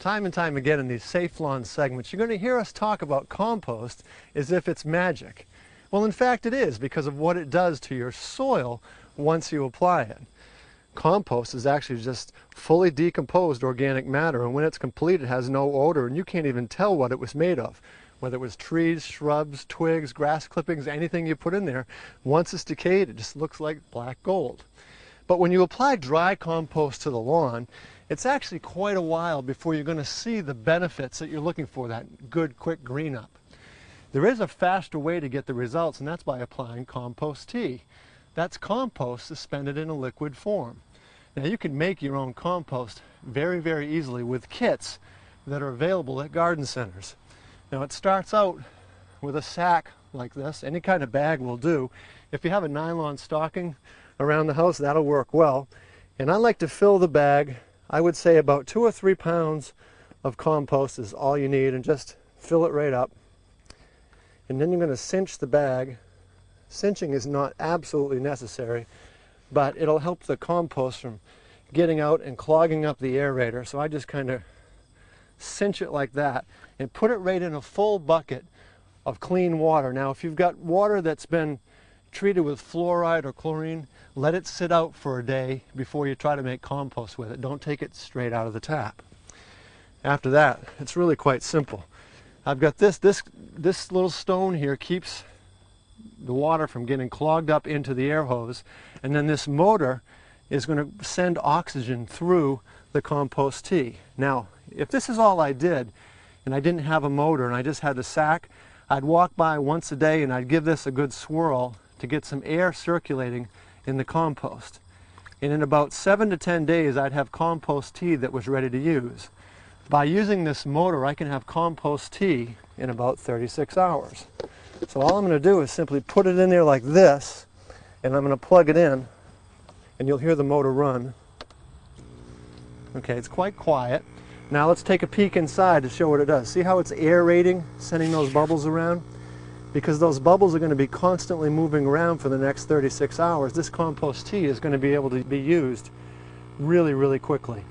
time and time again in these Safe Lawn segments, you're going to hear us talk about compost as if it's magic. Well, in fact it is, because of what it does to your soil once you apply it. Compost is actually just fully decomposed organic matter, and when it's complete it has no odor, and you can't even tell what it was made of. Whether it was trees, shrubs, twigs, grass clippings, anything you put in there, once it's decayed it just looks like black gold. But when you apply dry compost to the lawn, it's actually quite a while before you're going to see the benefits that you're looking for, that good quick green up. There is a faster way to get the results, and that's by applying compost tea. That's compost suspended in a liquid form. Now you can make your own compost very, very easily with kits that are available at garden centers. Now it starts out with a sack like this. Any kind of bag will do. If you have a nylon stocking around the house, that'll work well. And I like to fill the bag, I would say about 2 or 3 pounds of compost is all you need, and just fill it right up. And then you're going to cinch the bag. Cinching is not absolutely necessary, but it'll help the compost from getting out and clogging up the aerator. So I just kind of cinch it like that and put it right in a full bucket of clean water. Now if you've got water that's been treated with fluoride or chlorine, let it sit out for a day before you try to make compost with it. Don't take it straight out of the tap. After that, it's really quite simple. I've got this little stone here keeps the water from getting clogged up into the air hose, and then this motor is going to send oxygen through the compost tea. Now, if this is all I did, and I didn't have a motor and I just had a sack, I'd walk by once a day and I'd give this a good swirl to get some air circulating in the compost. And in about 7 to 10 days I'd have compost tea that was ready to use. By using this motor I can have compost tea in about 36 hours. So all I'm going to do is simply put it in there like this, and I'm going to plug it in, and you'll hear the motor run. Okay, it's quite quiet. Now let's take a peek inside to show what it does. See how it's aerating, sending those bubbles around? Because those bubbles are going to be constantly moving around for the next 36 hours. This compost tea is going to be able to be used really, really quickly.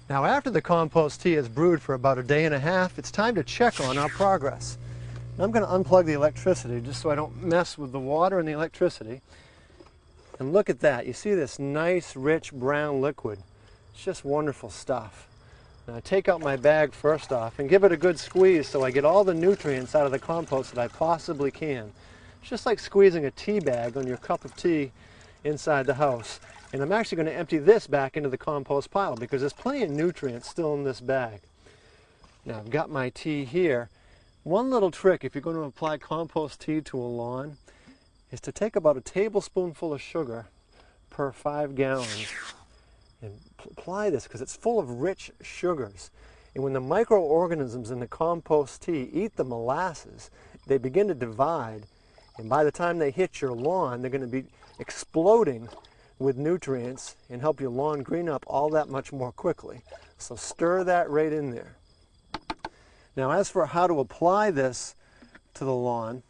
Now after the compost tea is brewed for about a day and a half, it's time to check on our progress. Now I'm going to unplug the electricity just so I don't mess with the water and the electricity. And look at that. You see this nice, rich brown liquid. It's just wonderful stuff. Now I take out my bag first off and give it a good squeeze so I get all the nutrients out of the compost that I possibly can. It's just like squeezing a tea bag on your cup of tea inside the house. And I'm actually going to empty this back into the compost pile because there's plenty of nutrients still in this bag. Now I've got my tea here. One little trick if you're going to apply compost tea to a lawn is to take about a tablespoonful of sugar per 5 gallons and apply this because it's full of rich sugars. And when the microorganisms in the compost tea eat the molasses, they begin to divide, and by the time they hit your lawn, they're going to be exploding with nutrients and help your lawn green up all that much more quickly. So stir that right in there. Now as for how to apply this to the lawn,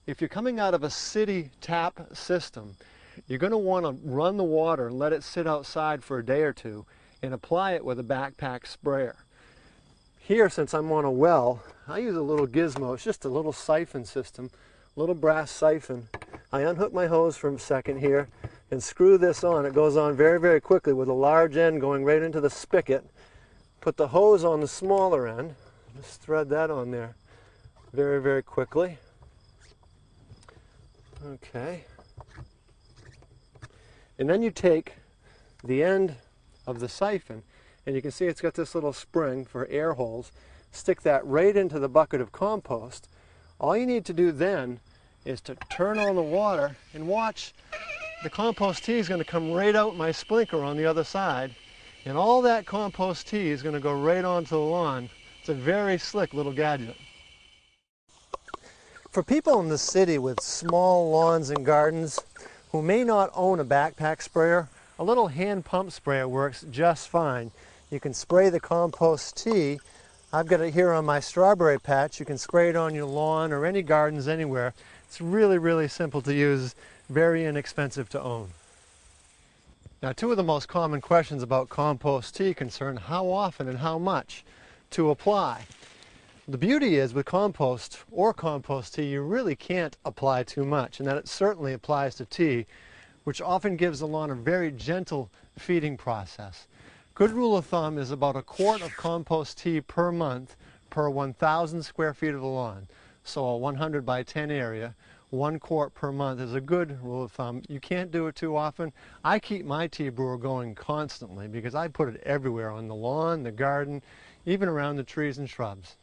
if you're coming out of a city tap system, you're going to want to run the water and let it sit outside for a day or two and apply it with a backpack sprayer. Here, since I'm on a well, I use a little gizmo. It's just a little siphon system, little brass siphon. I unhook my hose for a second here and screw this on. It goes on very, very quickly with a large end going right into the spigot. Put the hose on the smaller end. Just thread that on there very, very quickly. Okay. And then you take the end of the siphon, and you can see it's got this little spring for air holes. Stick that right into the bucket of compost. All you need to do then is to turn on the water and watch. The compost tea is going to come right out my sprinkler on the other side, and all that compost tea is going to go right onto the lawn. It's a very slick little gadget. For people in the city with small lawns and gardens who may not own a backpack sprayer, a little hand pump sprayer works just fine. You can spray the compost tea. I've got it here on my strawberry patch. You can spray it on your lawn or any gardens anywhere. It's really, really simple to use, very inexpensive to own. Now, two of the most common questions about compost tea concern how often and how much to apply. The beauty is with compost or compost tea, you really can't apply too much, and that it certainly applies to tea, which often gives the lawn a very gentle feeding process. Good rule of thumb is about a quart of compost tea per month per 1,000 square feet of the lawn. So a 100 by 10 area, 1 quart per month is a good rule of thumb. You can't do it too often. I keep my tea brewer going constantly because I put it everywhere on the lawn, the garden, even around the trees and shrubs.